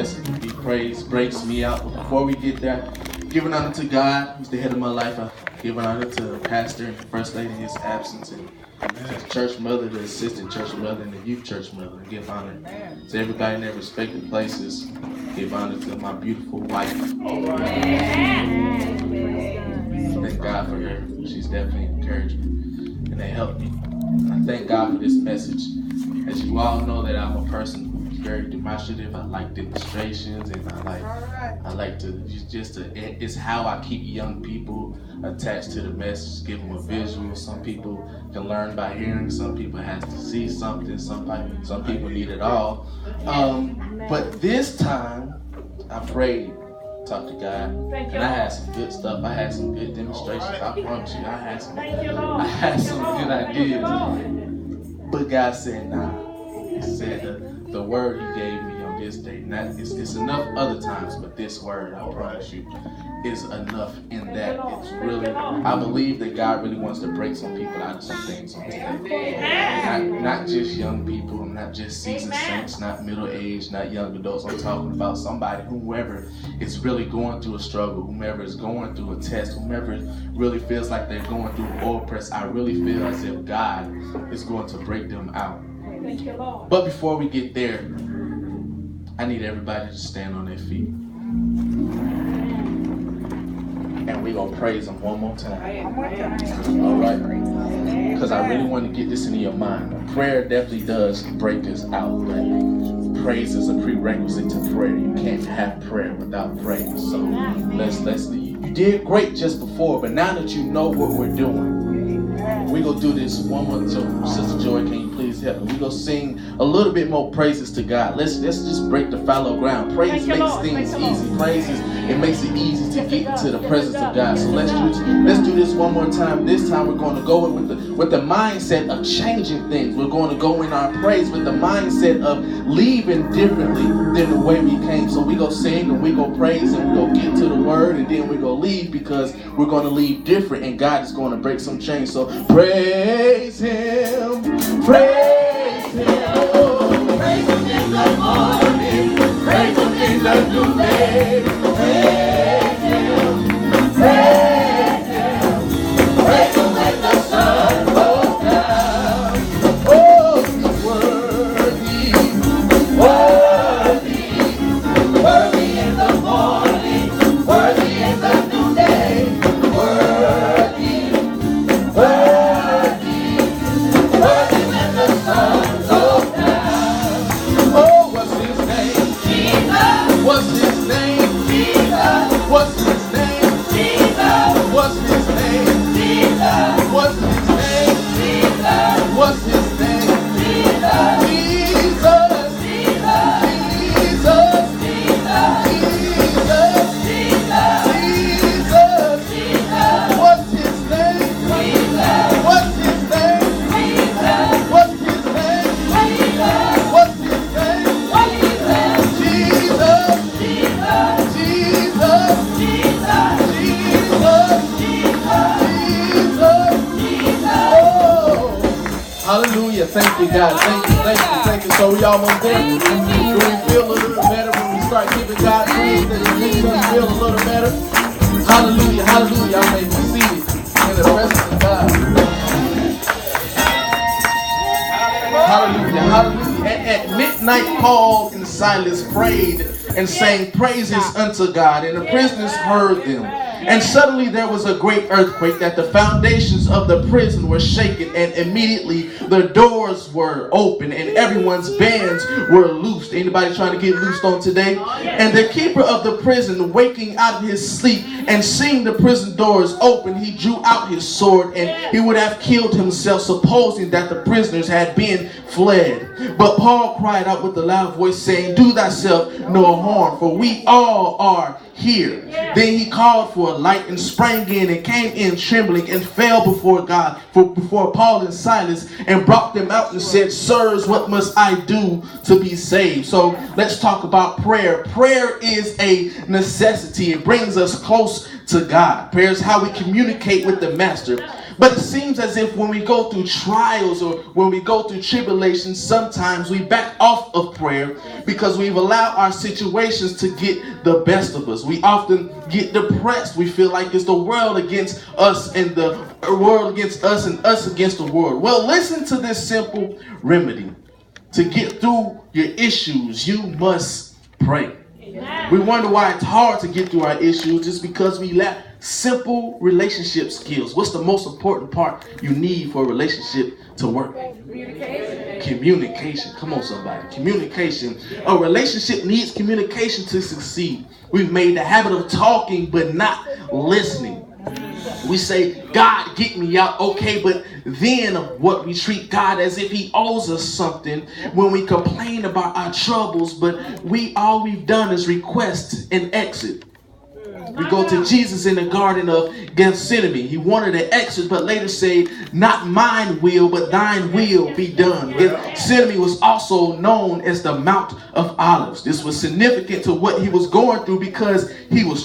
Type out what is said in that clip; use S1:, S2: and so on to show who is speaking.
S1: blessing. He breaks me out. But before we get there, giving honor to God, who's the head of my life. I give honor to the pastor and the first lady in his absence, and the church mother, the assistant church mother, and the youth church mother. I give honor to everybody in their respective places. Give honor to my beautiful wife. Thank God for her. She's definitely encouraged me, and they helped me. I thank God for this message. As you all know, that I'm a person who's very demonstrative. I like demonstrations, and I like to it's how I keep young people attached to the message, give them a visual. Some people can learn by hearing, some people have to see something, some people need it all. But this time, I prayed, talked to God, and I had some good stuff. I had some good demonstrations. I promise you, I had some good ideas. But God said, nah. He said the word He gave me on this day, it's enough other times, but this word, I promise you, is enough in that it's really, I believe that God really wants to break some people out of some things on today. Not just young people, not just seasoned saints, not middle-aged, not young adults. I'm talking about somebody, whomever is really going through a struggle, whomever is going through a test, whomever really feels like they're going through an oil press. I really feel as if God is going to break them out.
S2: Thank you, Lord.
S1: But before we get there, I need everybody to stand on their feet. And we're going to praise Him one more time. All right? Because I really want to get this into your mind. Prayer definitely does break us out. But praise is a prerequisite to prayer. You can't have prayer without praise. So you did great just before, but now that you know what we're doing, we're going to do this one more time. Sister Joy, can you please help me? We're going to sing a little bit more praises to God. Let's just break the fallow ground. Praise makes things easy. It makes it easy to get into the presence of God. So let's do this one more time. This time we're going to go with the mindset of changing things. We're going to go in our praise with the mindset of leaving differently than the way we came. So we go sing and we go praise and we go get to the word, and then we go leave because we're going to leave different, and God is going to break some chains. So praise Him, praise Him, praise Him in the morning, praise Him in the noonday, praise Him, praise Him, praise Him when the sun goes down. Oh, He's worthy, worthy, worthy in the morning, worthy in the noonday, worthy, worthy, worthy when the sun goes down. Oh, what's His name? Jesus. What's His name? Jesus. What's His name? Jesus. What's His name? Jesus. What's His name? Jesus. What's His name? Jesus. Jesus. Jesus. Jesus. Jesus. Jesus. Jesus. What's His name? Jesus. What's His name? Jesus. What's His name? Jesus. What's His name? Jesus. Jesus. Jesus. Jesus. Jesus. Oh. Hallelujah. Thank you, God. Thank you. So we almost there. Do we feel a little better when we start giving God praise? That it makes us feel a little better? Hallelujah. Hallelujah. I may be seated in the presence of God. Hallelujah. Hallelujah. At midnight, Paul and Silas prayed and sang praises unto God, and the prisoners heard them. And suddenly there was a great earthquake, that the foundations of the prison were shaken, and immediately the doors were open and everyone's bands were loosed. Anybody trying to get loosed on today? And the keeper of the prison, waking out of his sleep and seeing the prison doors open, he drew out his sword, and he would have killed himself, supposing that the prisoners had been fled. But Paul cried out with a loud voice, saying, "Do thyself no harm, for we all are here." Then he called for a light and sprang in and came in trembling and fell before God, before Paul and Silas, and brought them out and said, "Sirs, what must I do to be saved?" So let's talk about prayer. Prayer is a necessity. It brings us close to God. Prayer is how we communicate with the Master. But it seems as if when we go through trials or when we go through tribulations, sometimes we back off of prayer because we've allowed our situations to get the best of us. We often get depressed. We feel like it's the world against us and the world against us and us against the world. Well, listen to this simple remedy. To get through your issues, you must pray. We wonder why it's hard to get through our issues just because we lack simple relationship skills. What's the most important part you need for a relationship to work? Communication. Come on, somebody. Communication. A relationship needs communication to succeed. We've made the habit of talking but not listening. We say, God, get me out. Okay, but then what, we treat God as if he owes us something when we complain about our troubles, but all we've done is request an exit. We go to Jesus in the Garden of Gethsemane. He wanted an exit, but later said, not mine will, but thine will be done. Gethsemane was also known as the Mount of Olives. This was significant to what he was going through because he was